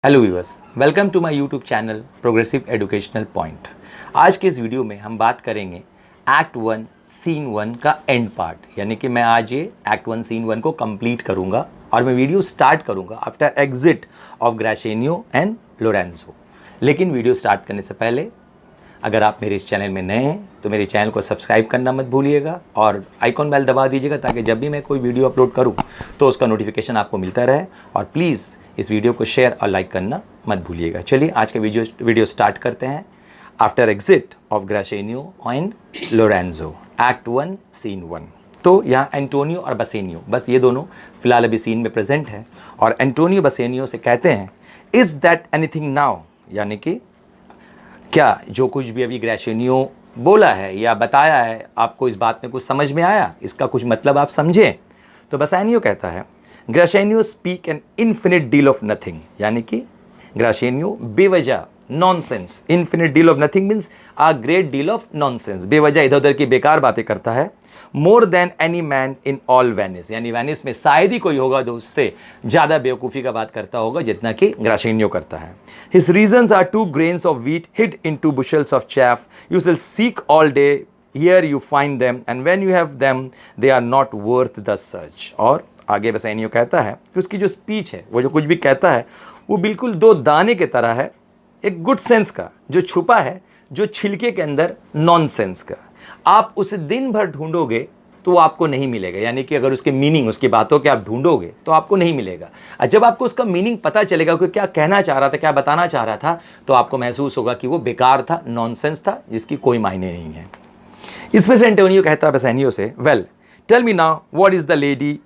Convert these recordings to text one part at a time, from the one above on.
Hello viewers, welcome to my YouTube channel progressive educational point. आज के इस video में हम बात करेंगे एक्ट 1 सीन 1 का एंड पार्ट, यानी कि मैं आज ये एक्ट 1 सीन 1 को कंप्लीट करूंगा और मैं वीडियो स्टार्ट करूंगा after exit of Gratiano and Lorenzo. लेकिन वीडियो स्टार्ट करने से पहले अगर आप मेरे इस चैनल में नए हैं तो मेरे चैनल को सब्सक्राइब करना मत भूलिएगा और आइकॉन बेल दबा दीजिएगा ताकि जब भी मैं कोई वीडियो अपलोड करूँ तो उसका नोटिफिकेशन आपको मिलता रहे। और प्लीज़ इस वीडियो को शेयर और लाइक करना मत भूलिएगा। चलिए आज का वीडियो स्टार्ट करते हैं। After exit of Gratiano and Lorenzo, act 1 scene 1। तो यहाँ एंटोनियो और बसेनियो, बस ये दोनों फिलहाल अभी सीन में प्रेजेंट है और एंटोनियो बसेनियो से कहते हैं इज़ दैट एनीथिंग नाउ, यानी कि क्या जो कुछ भी अभी ग्राशेनियो बोला है या बताया है आपको इस बात में कुछ समझ में आया, इसका कुछ मतलब आप समझें। तो बसेनियो कहता है Gratiano speak an infinite deal of nothing, यानी कि ग्राशेनियो बेवजह nonsense, infinite deal of nothing means a great deal of nonsense, बेवजह इधर उधर की बेकार बातें करता है। More than any man in all Venice, यानी वेनिस में शायद ही कोई होगा जो उससे ज़्यादा बेवकूफ़ी का बात करता होगा जितना कि ग्राशेनियो करता है। His reasons are 2 grains of wheat hid into bushels of chaff, you shall seek all day, here you find them, and when you have them they are not worth the search। और आगे बसेनियो कहता है कि उसकी जो speech है, वो जो कुछ भी कहता है वो बिल्कुल 2 दाने के तरह है, एक गुड सेंस का जो छुपा है, जो छिलके के अंदर नॉनसेंस का। आप उसे दिन भर ढूंढोगे तो वो आपको नहीं मिलेगा, यानी कि अगर उसके मीनिंग, उसकी बातों के आप ढूंढोगे तो आपको नहीं मिलेगा। और जब आपको उसका मीनिंग पता चलेगा कि क्या कहना चाह रहा था, क्या बताना चाह रहा था, तो आपको महसूस होगा कि वो बेकार था, नॉनसेंस था, जिसकी कोई मायने नहीं है। इस पर एंटोनियो कहता है बसेनियो से, well tell me now what is the lady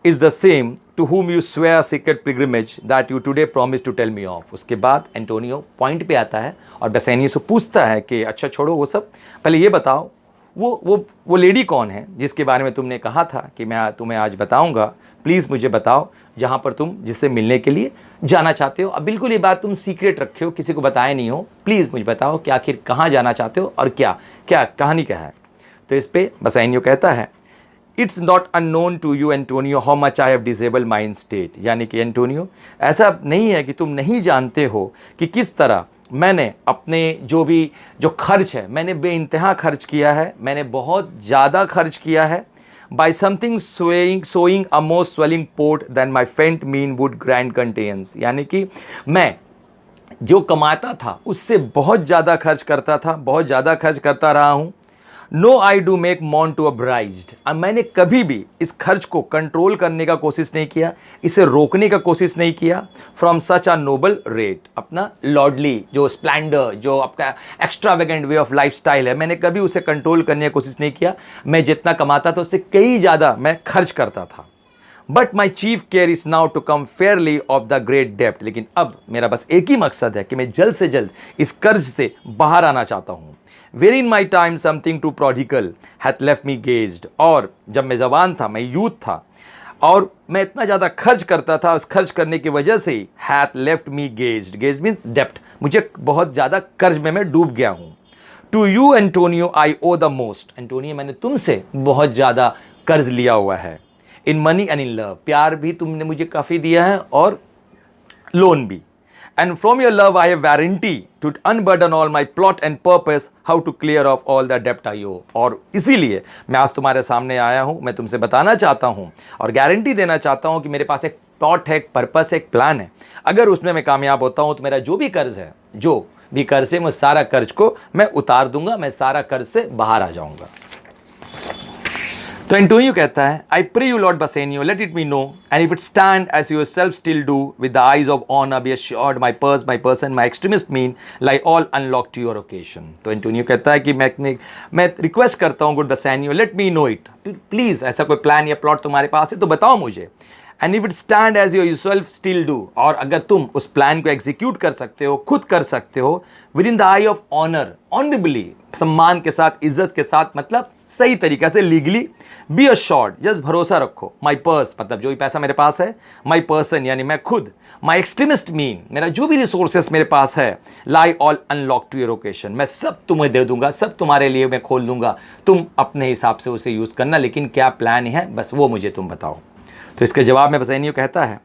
is the same to whom you swear secret pilgrimage that you today promised to tell me of। उसके बाद एंटोनियो पॉइंट पे आता है और बसेनियो से पूछता है कि अच्छा छोड़ो वो सब, पहले ये बताओ वो लेडी कौन है जिसके बारे में तुमने कहा था कि मैं तुम्हें आज बताऊंगा। प्लीज़ मुझे बताओ जहाँ पर तुम जिससे मिलने के लिए जाना चाहते हो। अब बिल्कुल ये बात तुम सीक्रेट रखे हो, किसी को बताए नहीं हो। प्लीज़ मुझे बताओ कि आखिर कहाँ जाना चाहते हो और क्या क्या कहानी क्या है। तो इस पर बसेनियो कहता है it's not unknown to you Antonio how much I have disable mind state, यानी कि एंटोनियो ऐसा नहीं है कि तुम नहीं जानते हो कि किस तरह मैंने अपने जो खर्च है मैंने बेइंतहा खर्च किया है, मैंने बहुत ज़्यादा खर्च किया है। By something showing a more swelling port than my faint mean would grand contains, यानी कि मैं जो कमाता था उससे बहुत ज़्यादा खर्च करता था, बहुत ज़्यादा खर्च करता रहा हूँ। No I do make moan to abridged, अब मैंने कभी भी इस खर्च को कंट्रोल करने का कोशिश नहीं किया, इसे रोकने का कोशिश नहीं किया। From such a Nobel rate, अपना लॉर्डली जो स्प्लेंडर, जो आपका extravagant way of life style है, मैंने कभी उसे कंट्रोल करने की कोशिश नहीं किया। मैं जितना कमाता था उससे कई ज़्यादा मैं खर्च करता था। But my chief care is now to come fairly off the great डेप्ट, लेकिन अब मेरा बस एक ही मकसद है कि मैं जल्द से जल्द इस कर्ज से बाहर आना चाहता हूँ। Wherein my time something too prodigal hath left me gaged, और जब मैं जवान था, मैं यूथ था और मैं इतना ज़्यादा खर्च करता था, उस खर्च करने की वजह से ही hath left me gaged, gage means डेप्ट, मुझे बहुत ज़्यादा कर्ज में मैं डूब गया हूँ। To you Antonio I owe the most, Antonio मैंने तुमसे बहुत ज़्यादा कर्ज लिया हुआ है। In money and in love, प्यार भी तुमने मुझे काफ़ी दिया है और लोन भी। And from your love I have warranty to unburden all my plot and purpose how to clear off all the डेप्ट आई ओ, और इसीलिए मैं आज तुम्हारे सामने आया हूँ। मैं तुमसे बताना चाहता हूँ और गारंटी देना चाहता हूँ कि मेरे पास एक प्लॉट है, एक पर्पस है, एक प्लान है। अगर उसमें मैं कामयाब होता हूँ तो मेरा जो भी कर्ज है, जो भी कर्ज है, मैं सारा कर्ज को मैं उतार दूंगा, मैं सारा कर्ज से बाहर आ जाऊंगा। तो एंटोनियो कहता है I pray you lord Bassanio let it me know and if it stand as yourself still do with the eyes of honour be assured my purse my person my extremist mean lie all unlock to your occasion. तो Antonio कहता है कि मैं request करता हूँ good Bassanio let me know it, please ऐसा कोई plan या प्लॉट तुम्हारे पास है तो बताओ मुझे। And if it stand as yourself still do, और अगर तुम उस प्लान को एग्जीक्यूट कर सकते हो, खुद कर सकते हो, within the eye of honour, honourably, सम्मान के साथ, इज्जत के साथ, मतलब सही तरीके से, लीगली, बी अश्योर्ड, जस्ट भरोसा रखो। माई पर्स, मतलब जो भी पैसा मेरे पास है, माई पर्सन यानी मैं खुद, माई एक्सट्रीमिस्ट मीन मेरा जो भी रिसोर्सेस मेरे पास है, lie all unlock to your occasion, मैं सब तुम्हें दे दूंगा, सब तुम्हारे लिए मैं खोल दूंगा, तुम अपने हिसाब से उसे यूज़ करना, लेकिन क्या प्लान है बस वो मुझे तुम बताओ। तो इसके जवाब में बसेनियो कहता है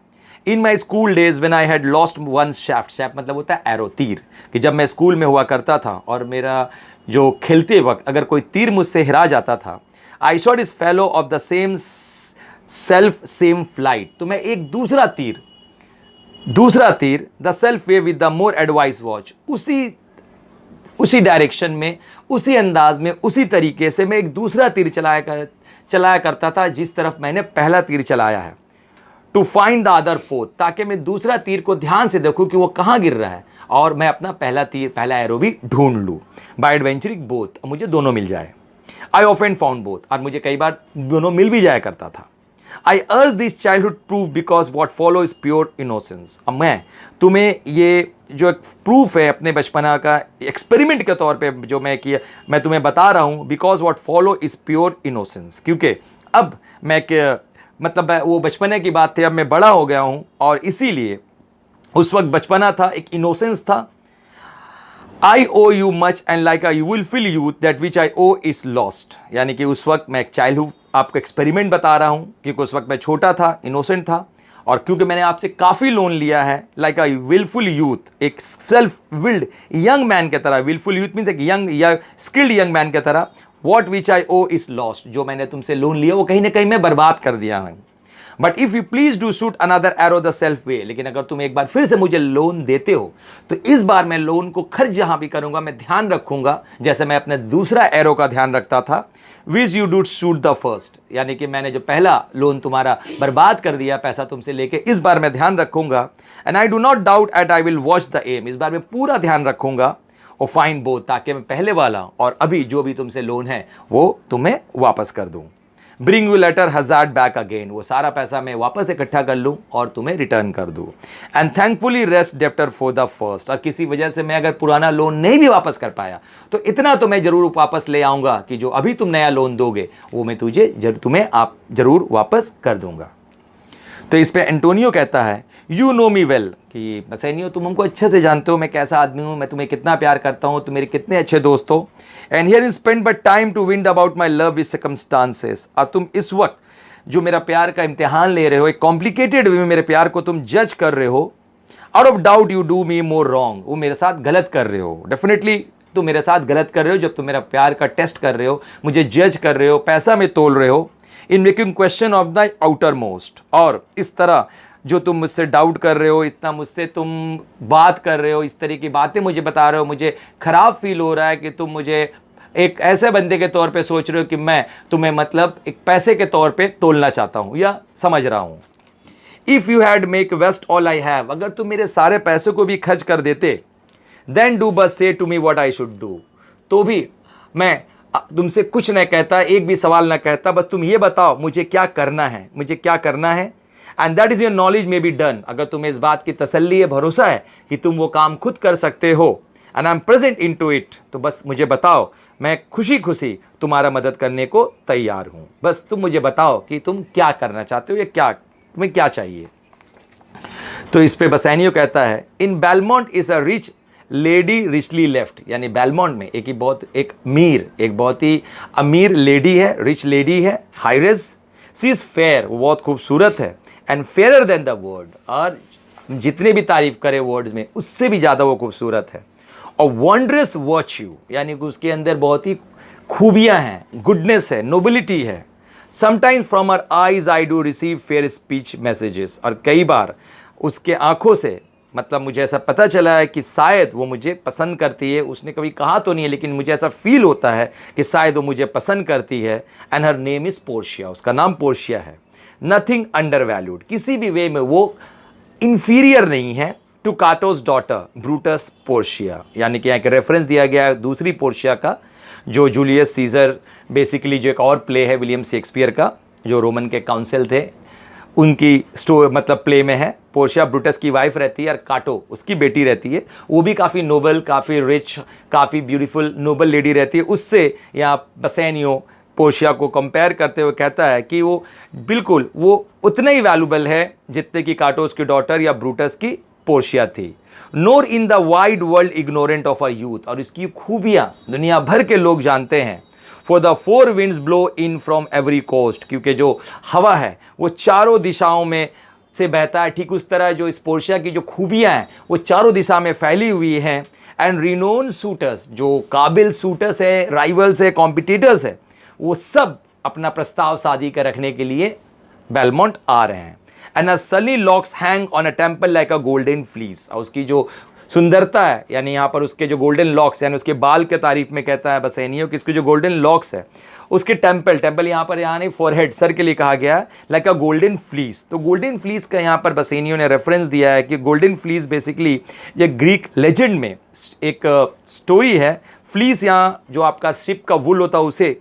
in my school days when I had lost one shaft मतलब होता है एरो, तीर, कि जब मैं स्कूल में हुआ करता था और मेरा जो खेलते वक्त अगर कोई तीर मुझसे हिरा जाता था, आई shot is fellow of the same self same flight, तो मैं एक दूसरा तीर the self way with the more advice watch, उसी डायरेक्शन में, उसी अंदाज में, उसी तरीके से मैं एक दूसरा तीर चलाया करता था जिस तरफ मैंने पहला तीर चलाया है। To find the other forth, ताकि मैं दूसरा तीर को ध्यान से देखूं कि वो कहाँ गिर रहा है और मैं अपना पहला एरो भी ढूंढ लूँ। बाय एडवेंचरिंग बोथ, मुझे दोनों मिल जाए। आई ऑफन फाउंड बोथ, और मुझे कई बार दोनों मिल भी जाया करता था। आई अर्ज this childhood proof because what follow is pure innocence. अब मैं तुम्हें ये जो एक प्रूफ है अपने बचपना का, एक्सपेरिमेंट के तौर पे जो मैं तुम्हें बता रहा हूँ, because what follow is pure innocence, क्योंकि अब मतलब वो बचपने की बात थी, अब मैं बड़ा हो गया हूँ और इसीलिए उस वक्त बचपना था, एक इनोसेंस था। I owe you much and like I will feel youth that which I owe is lost, यानी कि उस वक्त मैं एक चाइल्डहुड आपको एक्सपेरिमेंट बता रहा हूँ, क्योंकि उस वक्त मैं छोटा था, इनोसेंट था, और क्योंकि मैंने आपसे काफ़ी लोन लिया है, लाइक आई विलफुल यूथ, एक सेल्फ विल्ड यंग मैन की तरह, विलफुल यूथ मीन्स एक यंग स्किल्ड यंग मैन की तरह, what which I owe is lost, जो मैंने तुमसे लोन लिया वो कहीं ना कहीं मैं बर्बाद कर दिया है। But if you please do shoot another arrow the self way, लेकिन अगर तुम एक बार फिर से मुझे लोन देते हो तो इस बार मैं लोन को खर्च जहां भी करूंगा मैं ध्यान रखूंगा जैसे मैं अपने दूसरा एरो का ध्यान रखता था, which you do shoot the first, यानी कि मैंने जो पहला लोन तुम्हारा बर्बाद कर दिया पैसा तुमसे लेके, इस बार मैं ध्यान रखूंगा। And I do not doubt at I will watch the aim, इस बार मैं पूरा ध्यान रखूंगा और फाइंड बोथ, ताकि मैं पहले वाला और अभी जो भी तुमसे लोन है वो तुम्हें वापस कर दूं। Bring you later hazard back again, वो सारा पैसा मैं वापस इकट्ठा कर लूँ और तुम्हें रिटर्न कर दूँ। And thankfully rest debtor for the first, और किसी वजह से मैं अगर पुराना लोन नहीं भी वापस कर पाया तो इतना तो मैं जरूर वापस ले आऊँगा कि जो अभी तुम नया लोन दोगे वो मैं तुम्हें जरूर वापस कर दूँगा। तो इस पे एंटोनियो कहता है, यू नो मी वेल, कि बसैनियो तुम हमको अच्छे से जानते हो, मैं कैसा आदमी हूँ, मैं तुम्हें कितना प्यार करता हूँ, तुम मेरे कितने अच्छे दोस्त हो। And herein spend but time to wind about my love with circumstances, और तुम इस वक्त जो मेरा प्यार का इम्तिहान ले रहे हो, एक कॉम्प्लिकेटेड वे में मेरे प्यार को तुम जज कर रहे हो। Out of doubt you do me more wrong, वो मेरे साथ गलत कर रहे हो, डेफिनेटली तुम मेरे साथ गलत कर रहे हो जब तुम मेरा प्यार का टेस्ट कर रहे हो, मुझे जज कर रहे हो, पैसा में तोल रहे हो। In making question of the outer most, और इस तरह जो तुम मुझसे डाउट कर रहे हो, इतना मुझसे तुम बात कर रहे हो, इस तरह की बातें मुझे बता रहे हो, मुझे खराब फील हो रहा है कि तुम मुझे एक ऐसे बंदे के तौर पे सोच रहे हो कि मैं तुम्हें मतलब एक पैसे के तौर पे तोलना चाहता हूँ या समझ रहा हूँ। If you had make waste all I have, अगर तुम मेरे सारे पैसे को भी खर्च कर देते, then do but say to me what I should do, तो भी मैं तुमसे कुछ नहीं कहता, एक भी सवाल ना कहता, बस तुम ये बताओ मुझे क्या करना है, मुझे क्या करना है। And that is your knowledge may be done, अगर तुम्हें इस बात की तसल्ली है, भरोसा है कि तुम वो काम खुद कर सकते हो, and I am present into it, तो बस मुझे बताओ, मैं खुशी खुशी तुम्हारा मदद करने को तैयार हूँ, बस तुम मुझे बताओ कि तुम क्या करना चाहते हो या तुम्हें क्या चाहिए। तो इस पे बसैनियो कहता है, in Belmont is a rich lady richly left, यानी बेलमोंट में एक बहुत ही अमीर लेडी है, रिच लेडी है, हाईरेज, सी इज फेयर, वो बहुत खूबसूरत है, and fairer then the word, और जितने भी तारीफ करे वर्ड्स में उससे भी ज़्यादा वो खूबसूरत है। और वंडरस वर्च्यू, यानी कि उसके अंदर बहुत ही खूबियाँ हैं, गुडनेस है, नोबिलिटी है। Sometimes from her eyes I do receive fair speech messages, और कई बार उसके आंखों से मतलब मुझे ऐसा पता चला है कि शायद वो मुझे पसंद करती है, उसने कभी कहा तो नहीं है लेकिन मुझे ऐसा फील होता है कि शायद वो मुझे पसंद करती है। And her name is Portia, उसका नाम पोर्शिया है। नथिंग अंडर वैल्यूड, किसी भी वे में वो इंफीरियर नहीं है टू काटोस डॉटर ब्रूटस पोर्शिया, यानी कि यहाँ एक रेफरेंस दिया गया है दूसरी पोर्शिया का, जो जूलियस सीजर बेसिकली जो एक और प्ले है विलियम शेक्सपियर का, जो रोमन के काउंसिल थे उनकी स्टोरी मतलब प्ले में है। पोर्शिया ब्रूटस की वाइफ रहती है और काटो उसकी बेटी रहती है, वो भी काफ़ी नोबल, काफ़ी रिच, काफ़ी ब्यूटीफुल नोबल लेडी रहती है। उससे यहाँ बसैनियो पोर्शिया को कंपेयर करते हुए कहता है कि वो बिल्कुल वो उतने ही वैल्यूबल है जितने की काटोस की डॉटर या ब्रूटस की पोर्शिया थी। Nor in the wide world ignorant of a youth, और इसकी खूबियाँ दुनिया भर के लोग जानते हैं। For the four winds blow in from every coast, क्योंकि जो हवा है वो चारों दिशाओं में से बहता है, ठीक उस तरह जो इस पोर्शिया की जो खूबियां हैं वो चारों दिशा में फैली हुई हैं। एंड रिनोन सूटर्स, जो काबिल सूटर्स है, राइवल्स है, कॉम्पिटिटर्स है, वो सब अपना प्रस्ताव शादी का रखने के लिए बेलमोंट आ रहे हैं। And a Sunny locks hang on a temple like a golden fleece, और उसकी जो सुंदरता है, यानी यहाँ पर उसके जो गोल्डन लॉक्स, यानी उसके बाल के तारीफ में कहता है बसेनियो कि इसके जो गोल्डन लॉक्स है, उसके टेम्पल यहाँ पर, यहाँ नहीं फोरहेड, सर के लिए कहा गया है, लाइक अ गोल्डन फ्लीस। तो गोल्डन फ्लीस का यहाँ पर बसेनियो ने रेफरेंस दिया है कि गोल्डन फ्लीस बेसिकली ये ग्रीक लेजेंड में एक स्टोरी है। फ्लीस यहाँ जो आपका शिप का वुल होता है उसे,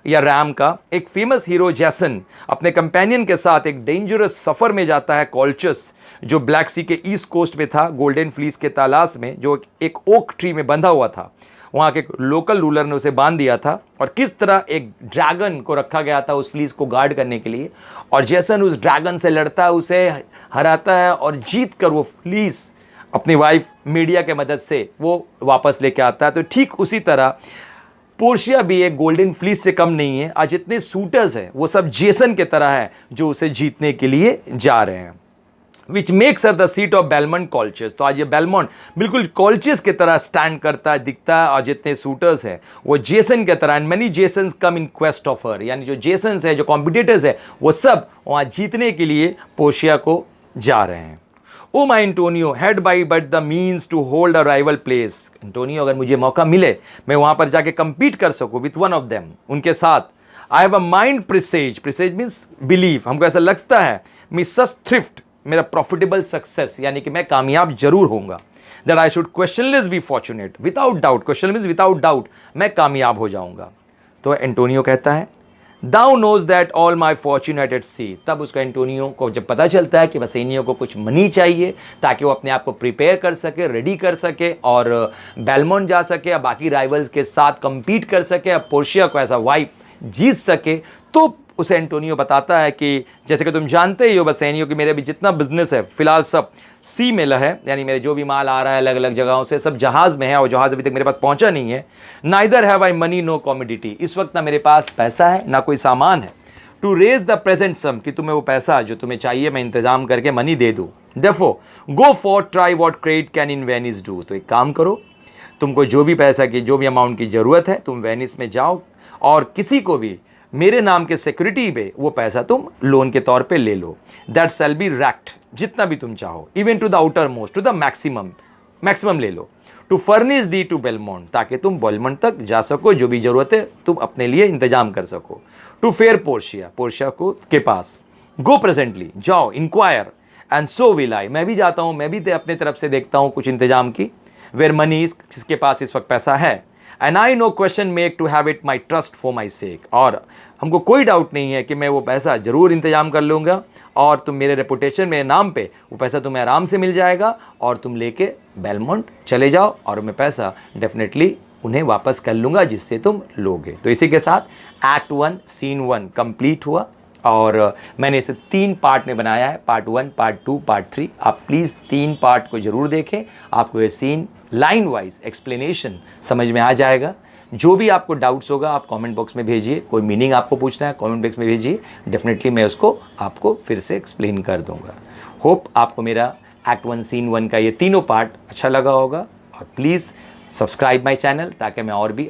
या रैम का, एक फेमस हीरो जैसन अपने कंपेनियन के साथ एक डेंजरस सफर में जाता है कॉल्चस, जो ब्लैक सी के ईस्ट कोस्ट में था, गोल्डन फ्लीस के तलाश में, जो एक ओक ट्री में बंधा हुआ था। वहाँ के लोकल रूलर ने उसे बांध दिया था, और किस तरह एक ड्रैगन को रखा गया था उस फ्लीस को गार्ड करने के लिए, और जैसन उस ड्रैगन से लड़ता है, उसे हराता है, और जीत कर वो फ्लीस अपनी वाइफ मीडिया के मदद से वो वापस लेके आता है। तो ठीक उसी तरह पोर्शिया भी एक गोल्डन फ्लीस से कम नहीं है। आज जितने सूटर्स हैं वो सब जेसन के तरह हैं जो उसे जीतने के लिए जा रहे हैं, which makes her the seat of Belmont Colchos. तो आज ये बेलमोंट बिल्कुल कॉल्चस की तरह स्टैंड करता है, दिखता है, और जितने सूटर्स हैं वो जेसन के तरह, and many Jason's come in quest of her, यानी जो जेसन्स है, जो कॉम्पिटिटर्स है, वो सब वहाँ जीतने के लिए पोर्शिया को जा रहे हैं। O my Antonio, had by but the means to hold a rival place. Antonio, अगर मुझे मौका मिले मैं वहाँ पर जाके compete कर सकूँ विथ वन ऑफ देम, उनके साथ। I have a mind presages, presages means believe, हमको ऐसा लगता है, मिसस थ्रिफ्ट, मेरा प्रॉफिटेबल सक्सेस, यानी कि मैं कामयाब जरूर होऊंगा। That I should questionless be fortunate, without doubt, question means without doubt, मैं कामयाब हो जाऊंगा। तो एंटोनियो कहता है, Thou knows that all my fortune at sea। तब उसका एंटोनियो को जब पता चलता है कि बसेनियो को कुछ मनी चाहिए ताकि वो अपने आप को प्रिपेयर कर सके, रेडी कर सके, और बेलमोंट जा सके, या बाकी राइवल्स के साथ compete कर सके, या पोर्शिया को ऐसा वाइफ जीत सके, तो उसे एंटोनियो बताता है कि जैसे कि तुम जानते ही हो बसेनियो कि मेरे भी जितना बिजनेस है फिलहाल सब सी में है, यानी मेरे जो भी माल आ रहा है अलग अलग जगहों से सब जहाज़ में है, और जहाज़ अभी तक मेरे पास पहुंचा नहीं है। Neither have I money no commodity, इस वक्त ना मेरे पास पैसा है ना कोई सामान है। टू रेज द प्रेजेंट सम, कि तुम्हें वो पैसा जो तुम्हें चाहिए मैं इंतजाम करके मनी दे दूँ। Therefore go for try what credit can in Venice do. तो एक काम करो, तुमको जो भी पैसा की, जो भी अमाउंट की ज़रूरत है, तुम वेनिस में जाओ और किसी को भी मेरे नाम के सिक्योरिटी पे वो पैसा तुम लोन के तौर पे ले लो। दैट शैल बी रैक्ट, जितना भी तुम चाहो, even to the outermost, to the maximum ले लो। To furnish thee to Belmont, ताकि तुम बेलमोंट तक जा सको, जो भी जरूरत है तुम अपने लिए इंतजाम कर सको। टू फेयर पोर्शिया, पोर्शिया को के पास। गो प्रेजेंटली, जाओ, inquire, and so will I, मैं भी जाता हूँ, मैं भी अपने तरफ से देखता हूँ कुछ इंतजाम की। वेयर मनी इज, जिसके पास इस वक्त पैसा है। And I no question make to have it my trust for my sake, और हमको कोई डाउट नहीं है कि मैं वो पैसा ज़रूर इंतजाम कर लूँगा, और तुम मेरे रेपुटेशन, मेरे नाम पे वो पैसा तुम्हें आराम से मिल जाएगा, और तुम लेके बेलमोंट चले जाओ, और मैं पैसा डेफिनेटली उन्हें वापस कर लूँगा जिससे तुम लोगे। तो इसी के साथ एक्ट 1 सीन 1 कंप्लीट हुआ, और मैंने इसे 3 पार्ट में बनाया है, पार्ट 1, पार्ट 2, पार्ट 3। आप प्लीज़ 3 पार्ट को ज़रूर देखें, आपको ये सीन लाइन वाइज एक्सप्लेनेशन समझ में आ जाएगा। जो भी आपको डाउट्स होगा आप कमेंट बॉक्स में भेजिए, कोई मीनिंग आपको पूछना है कमेंट बॉक्स में भेजिए, डेफिनेटली मैं उसको आपको फिर से एक्सप्लेन कर दूंगा। होप आपको मेरा एक्ट 1 सीन 1 का ये तीनों पार्ट अच्छा लगा होगा, और प्लीज़ सब्सक्राइब माय चैनल ताकि मैं और भी